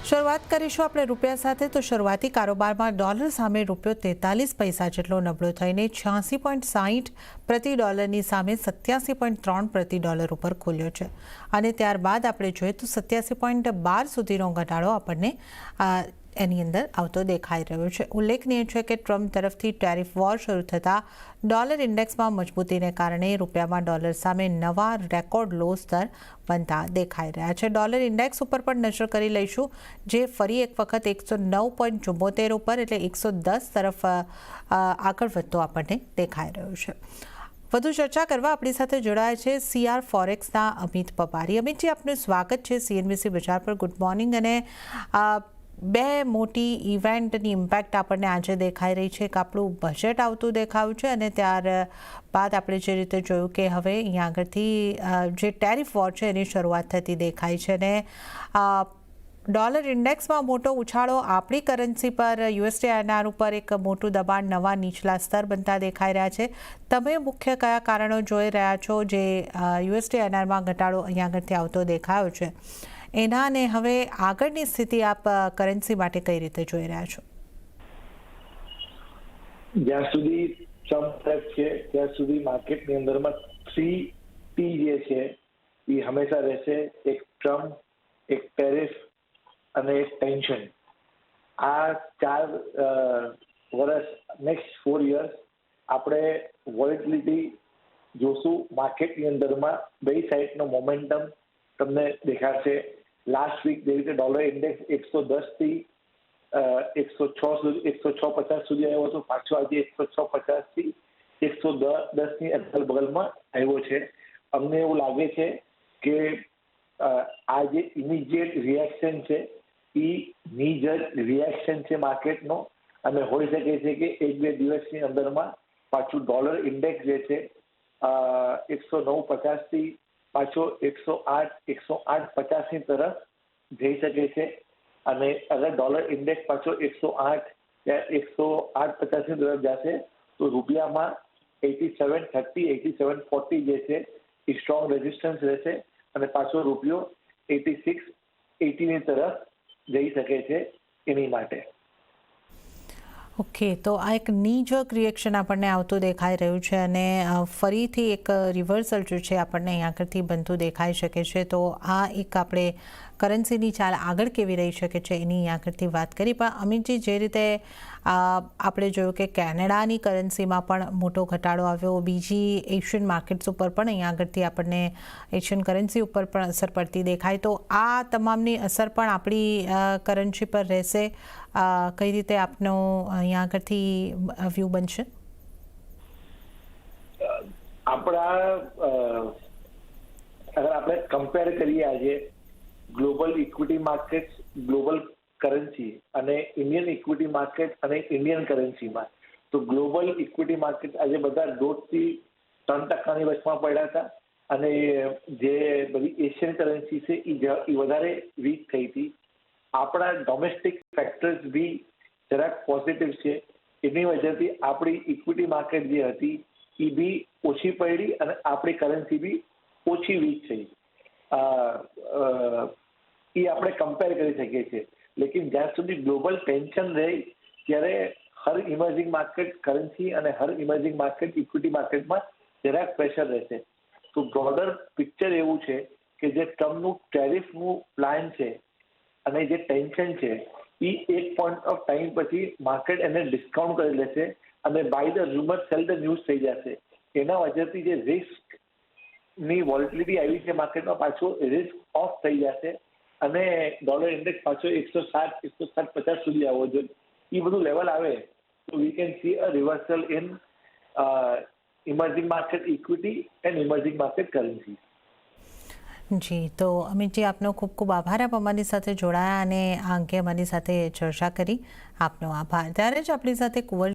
શરૂઆત કરીશું આપણે રૂપિયા સાથે તો શરૂઆતી કારોબારમાં ડોલર સામે રૂપિયો 43 પૈસા જેટલો નબળો થઈને 86.60 પ્રતિ ડોલરની સામે 87.3 પ્રતિ ડોલર ઉપર ખુલ્યો છે અને ત્યારબાદ આપણે જોઈએ તો 87.12 સુધીનો ઘટાડો આપણને એની અંદર આવતો દેખાઈ રહ્યો છે। ઉલ્લેખનીય છે કે ટ્રમ્પ તરફથી ટેરિફ વોર શરૂ થતાં ડોલર ઇન્ડેક્સમાં મજબૂતીને કારણે રૂપિયામાં ડોલર સામે નવા રેકોર્ડ લો સ્તર બનતા દેખાઈ રહ્યા છે। ડોલર ઇન્ડેક્સ ઉપર પણ નજર કરી લઈશું, જે ફરી એક વખત 109.74 ઉપર એટલે 110 તરફ આગળ વધતો આપણને દેખાઈ રહ્યો છે। વધુ ચર્ચા કરવા આપણી સાથે જોડાયા છે CR ફોરેક્સના અમિત પપારી। અમિતજી, આપનું સ્વાગત છે CNBC બજાર પર। Good morning. અને બે મોટી ઇવેન્ટની ઇમ્પેક્ટ આપણને આજે દેખાઈ રહી છે। એક આપણું બજેટ આવતું દેખાયું છે અને ત્યારબાદ આપણે જે રીતે જોયું કે હવે અહીંયા આગળથી જે ટેરિફ વોર છે એની શરૂઆત થતી દેખાય છે અને ડોલર ઇન્ડેક્સમાં મોટો ઉછાળો આપણી કરન્સી પર USD/INR ઉપર એક મોટું દબાણ નવા નીચલા સ્તર બનતા દેખાઈ રહ્યા છે। તમે મુખ્ય કયા કારણો જોઈ રહ્યા છો જે USD/INRમાં ઘટાડો અહીંયા આગળથી આવતો દેખાયો છે એના, અને હવે આગળની સ્થિતિ આપ કરન્સી માટે કઈ રીતે જોઈ રહ્યા છો? જ્યાં સુધી ટ્રમ્પ છે ત્યાં સુધી માર્કેટની અંદરમાં 3T જે છે એ હંમેશા રહેશે। એક ટ્રમ્પ, એક ટેરિફ અને એક ટેન્શન। આ 4 વર્ષ નેક્સ્ટ 4 યર્સ આપણે વોલેટિલિટી જોશું માર્કેટની અંદરમાં। બે સાઈડનો મોમેન્ટમ તમને દેખાશે। લાસ્ટ વીક જે રીતે ડોલર ઇન્ડેક્સ 110 થી 106.50 સુધી આવ્યો હતો, પાછો આજે 106.50 થી 110 ની અદલ બગલમાં આવ્યો છે। અમને એવું લાગે છે કે આ જે ઇમિડિયેટ રિએક્શન છે એ નીજર રિએક્શન છે માર્કેટનો, અને હોઈ શકે છે કે 1-2 દિવસની અંદરમાં પાછું ડોલર ઇન્ડેક્સ જે છે 109.50 થી પાછો 108.50 ની તરફ જઈ શકે છે। અને અગર ડોલર ઇન્ડેક્સ પાછો 108 યા 108.50 ની તરફ જશે તો રૂપિયામાં 87.30 87.40 જે છે એ સ્ટ્રોંગ રેઝિસ્ટન્સ રહેશે અને પાછો રૂપિયો 86.80 ની તરફ જઈ શકે છે એની માટે। ઓકે, તો આ એક નીજક રિએક્શન આપણને આવતું દેખાઈ રહ્યું છે અને ફરીથી એક રિવર્સલ જો છે આપણને અહીં આગળથી બનતું દેખાઈ શકે છે। તો આ એક આપણે કરન્સીની ચાલ આગળ કેવી રહી શકે છે એની અહીં આગળથી વાત કરી। પણ અમિતજી, જે રીતે આપણે જોયું કે કેનેડાની કરન્સીમાં પણ મોટો ઘટાડો આવ્યો, બીજી એશિયન માર્કેટ્સ ઉપર પણ અહીં આગળથી આપણને એશિયન કરન્સી ઉપર પણ અસર પડતી દેખાય। તો આ તમામની અસર પણ આપણી કરન્સી પર રહેશે, કઈ રીતે આપનો અહીંયા આગળથી વ્યૂ બનશે? આપણા અગર આપણે કમ્પેર કરીએ આજે global equity market, global currency અને ઇન્ડિયન ઇક્વિટી માર્કેટ અને ઇન્ડિયન કરન્સીમાં, તો ગ્લોબલ ઇક્વિટી માર્કેટ આજે બધા 2 થી 3% વચમાં પડ્યા હતા અને જે બધી એશિયન કરન્સી છે એ વધારે વીક થઈ હતી। આપણા ડોમેસ્ટિક ફેક્ટર્સ બી જરાક પોઝિટિવ છે, એની વજહથી આપણી ઇક્વિટી માર્કેટ જે હતી એ બી ઓછી પડી અને આપણી કરન્સી બી ઓછી વીક થઈ। એ આપણે કમ્પેર કરી શકીએ છીએ। લેકિન જ્યાં સુધી ગ્લોબલ ટેન્શન રહે ત્યારે હર ઇમર્જિંગ માર્કેટ કરન્સી અને હર ઇમર્જિંગ માર્કેટ ઇક્વિટી માર્કેટમાં જરાક પ્રેશર રહેશે। તો બ્રોડર પિક્ચર એવું છે કે જે ટ્રમ્પનું ટેરિફનું પ્લાન છે અને જે ટેન્શન છે એ એક પોઈન્ટ ઓફ ટાઈમ પછી માર્કેટ એને ડિસ્કાઉન્ટ કરી લેશે અને buy the rumour sell the news થઈ જશે। એના વજહથી જે રિસ્કની વોલેટિલિટી આવી છે માર્કેટમાં, પાછો રિસ્ક ઓફ થઈ જશે અને ડોલર ઇન્ડેક્સ પાછો 160-160.50 સુધી આવવો જોઈએ। એ બધું લેવલ આવે તો we can see a reversal in emerging market equity and emerging market currency. જી, તો અમિતજી, આપનો ખૂબ ખૂબ આભાર, આપ અમારી સાથે જોડાયા અને આ અંગે અમારી સાથે ચર્ચા કરી। આપનો આભાર। ત્યારે જ આપણી સાથે કુંવર